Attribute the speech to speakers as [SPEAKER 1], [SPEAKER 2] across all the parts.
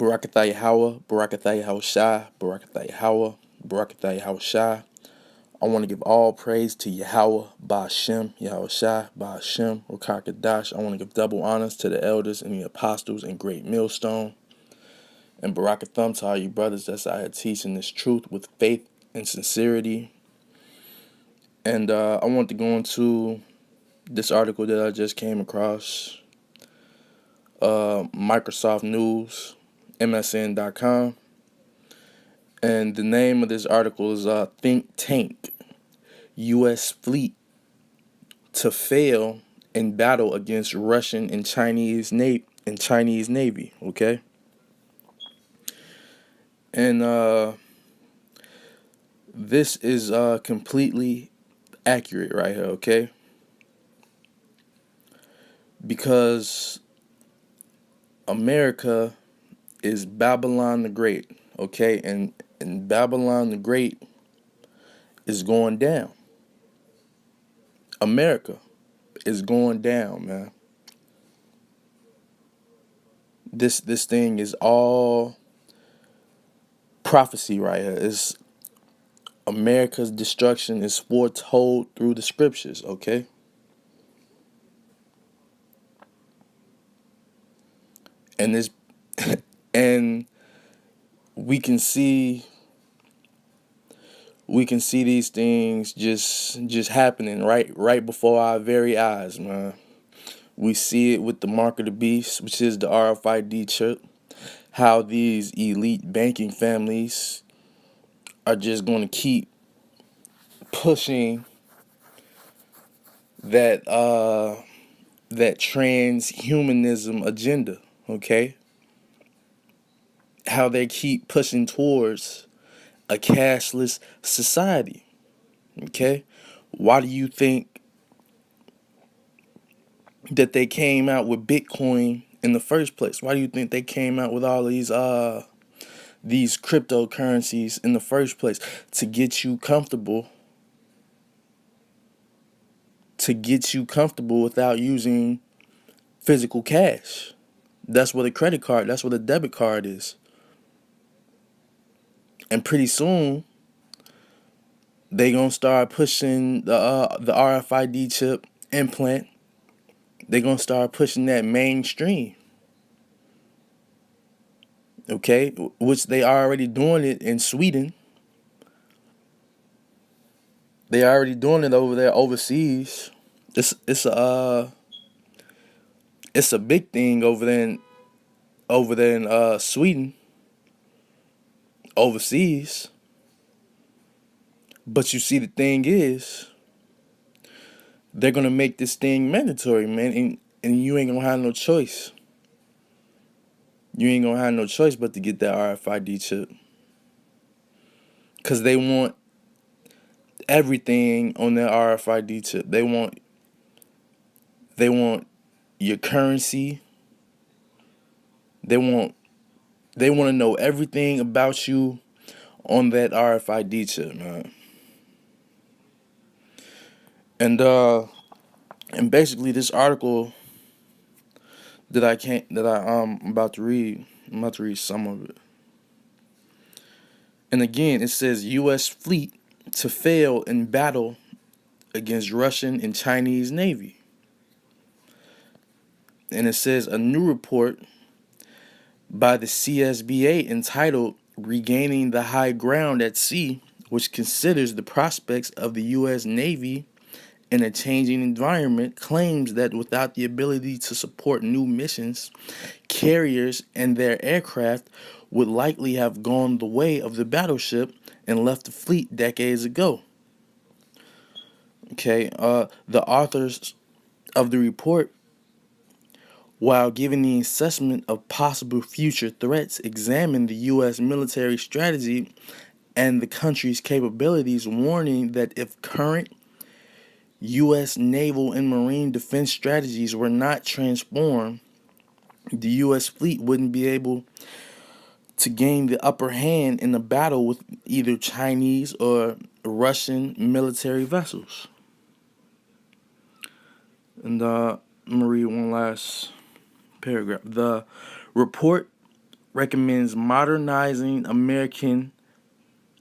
[SPEAKER 1] Barakatha Yahweh, Barakatha Yahweh Shai, Barakatha Yahweh, Barakatha Yahweh Shai. I want to give all praise to Yahweh, Ba'ashem, Yahweh Shai, Ba'ashem, Rakakadash. I want to give double honors to the elders and the apostles and great millstone. And Barakathum to all you brothers that's out here teaching this truth with faith and sincerity. And I want to go into this article that I just came across. Microsoft News, MSN.com. And the name of this article is Think Tank, U.S. Fleet to Fail in Battle Against Russian and Chinese Navy, okay? And this is completely accurate right here, okay? Because America is Babylon the Great, okay? And Babylon the Great is going down. America is going down, man. This thing is all prophecy right here. It's America's destruction is foretold through the scriptures, okay? And this and we can see these things just happening right before our very eyes, man. We see it with the mark of the beast, which is the RFID chip, how these elite banking families are just going to keep pushing that transhumanism agenda, okay? How they keep pushing towards a cashless society, okay? Why do you think that they came out with Bitcoin in the first place? Why do you think they came out with all these cryptocurrencies in the first place? To get you comfortable without using physical cash. That's what a debit card is. And pretty soon they gonna start pushing the RFID chip implant. They gonna start pushing that mainstream. Okay, which they already doing it in Sweden. They already doing it over there overseas. It's a big thing over there in Sweden, overseas. But you see, the thing is, they're gonna make this thing mandatory, man, and you ain't gonna have no choice. You ain't gonna have no choice but to get that RFID chip, cause they want everything on their RFID chip. They want your currency. They want to know everything about you on that RFID chip, man. And basically this article I'm about to read. I'm about to read some of it. And again, it says U.S. fleet to fail in battle against Russian and Chinese Navy. And it says a new report by the CSBA entitled Regaining the High Ground at Sea, which considers the prospects of the U.S. Navy in a changing environment, claims that without the ability to support new missions, carriers and their aircraft would likely have gone the way of the battleship and left the fleet decades ago. Okay, the authors of the report, while giving the assessment of possible future threats, examined the U.S. military strategy and the country's capabilities, warning that if current U.S. naval and marine defense strategies were not transformed, the U.S. fleet wouldn't be able to gain the upper hand in the battle with either Chinese or Russian military vessels. And I'm going to read one last paragraph. The report recommends modernizing American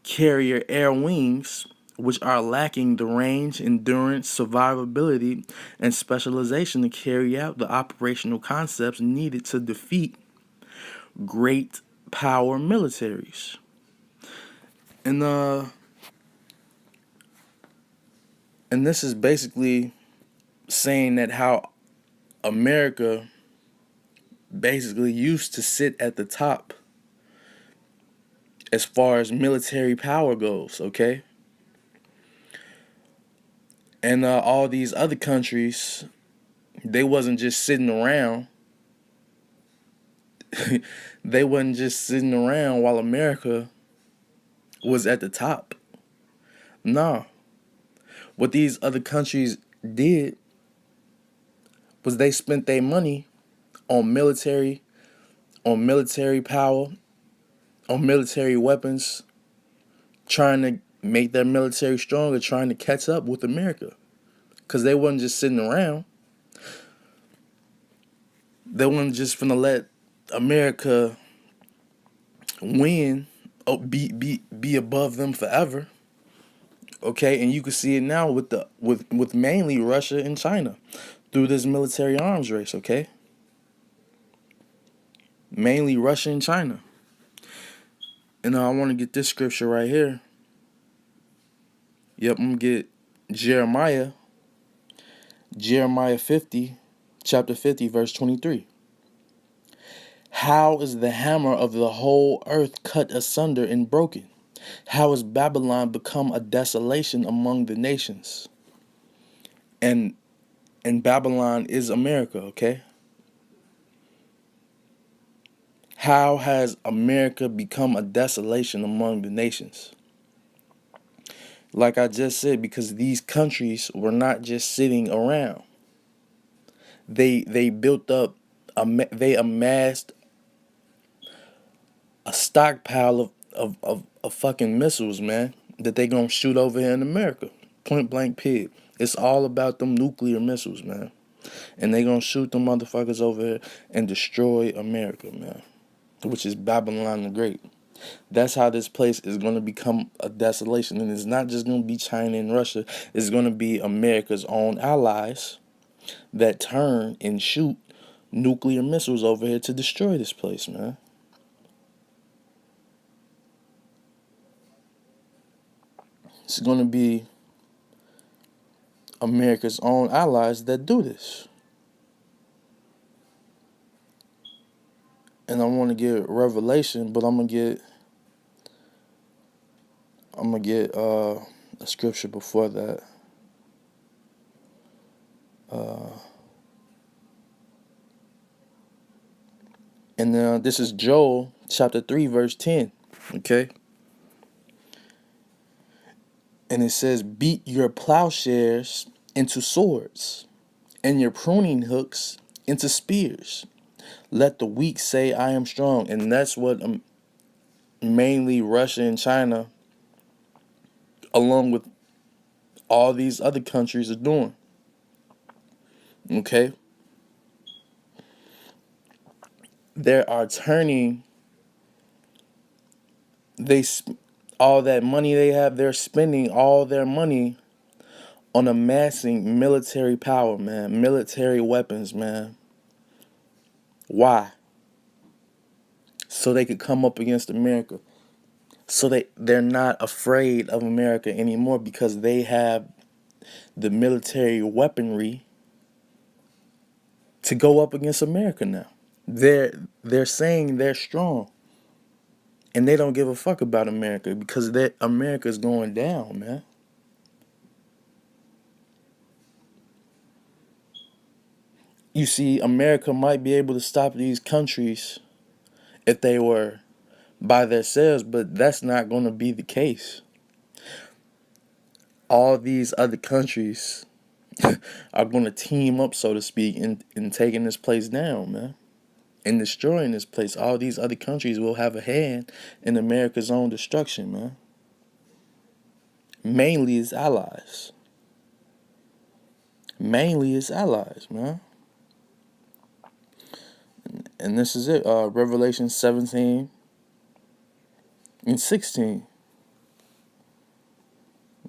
[SPEAKER 1] carrier air wings, which are lacking the range, endurance, survivability, and specialization to carry out the operational concepts needed to defeat great power militaries. And and this is basically saying that how America basically used to sit at the top as far as military power goes, okay? And all these other countries, they wasn't just sitting around. They wasn't just sitting around while America was at the top. No. What these other countries did was they spent their money on military power, on military weapons, trying to make their military stronger, trying to catch up with America. Because they wasn't just sitting around. They weren't just finna let America win, be above them forever. Okay, and you can see it now with mainly Russia and China through this military arms race. Okay, mainly Russia and China. And I want to get this scripture right here. Yep, I'm gonna get Jeremiah 50, chapter 50, verse 23. How is the hammer of the whole earth cut asunder and broken? How has Babylon become a desolation among the nations? And Babylon is America, okay? How has America become a desolation among the nations? Like I just said, because these countries were not just sitting around. They built up, they amassed a stockpile of fucking missiles, man, that they gonna shoot over here in America. Point blank period. It's all about them nuclear missiles, man. And they gonna shoot them motherfuckers over here and destroy America, man. Which is Babylon the Great. That's how this place is gonna become a desolation. And it's not just gonna be China and Russia. It's gonna be America's own allies that turn and shoot nuclear missiles over here to destroy this place, man. It's gonna be America's own allies that do this. And I want to get Revelation, but I'm gonna get a scripture before that. And this is Joel chapter 3 verse 10. Okay. And it says, beat your plowshares into swords and your pruning hooks into spears. Let the weak say, I am strong. And that's what mainly Russia and China, along with all these other countries, are doing. Okay? They are turning, all that money they have, they're spending all their money on amassing military power, man. Military weapons, man. Why? So they could come up against America. So they're not afraid of America anymore because they have the military weaponry to go up against America now. They're saying they're strong. And they don't give a fuck about America because America's going down, man. You see, America might be able to stop these countries if they were by themselves, but that's not going to be the case. All these other countries are going to team up, so to speak, in taking this place down, man. And destroying this place. All these other countries will have a hand in America's own destruction, man. Mainly its allies. Mainly its allies, man. And this is it. Revelation 17 and 16.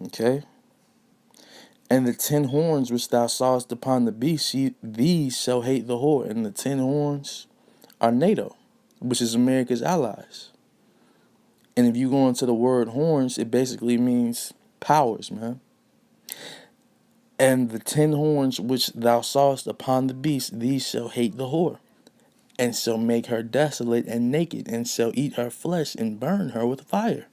[SPEAKER 1] Okay. And the 10 horns which thou sawest upon the beast, these shall hate the whore. And the 10 horns are NATO, which is America's allies. And if you go into the word horns, it basically means powers, man. And the 10 horns which thou sawest upon the beast, these shall hate the whore, and shall make her desolate and naked, and shall eat her flesh and burn her with fire.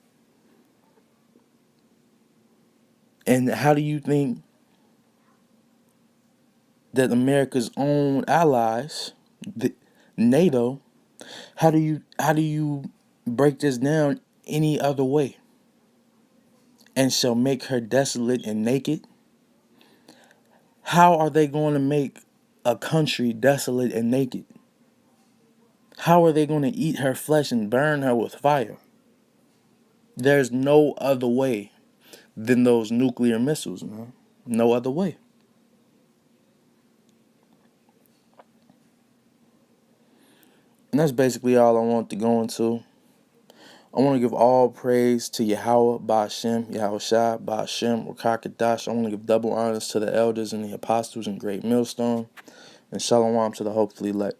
[SPEAKER 1] And how do you think that America's own allies, the NATO, how do you break this down any other way? And shall make her desolate and naked? How are they going to make a country desolate and naked? How are they going to eat her flesh and burn her with fire? There's no other way than those nuclear missiles, man. No other way. And that's basically all I want to go into. I want to give all praise to Yahweh, Ba'ashem, Yahweh Shai, Ba'ashem, Rakakadash. I want to give double honors to the elders and the apostles in Great Millstone. And shalom to the hopefully elect.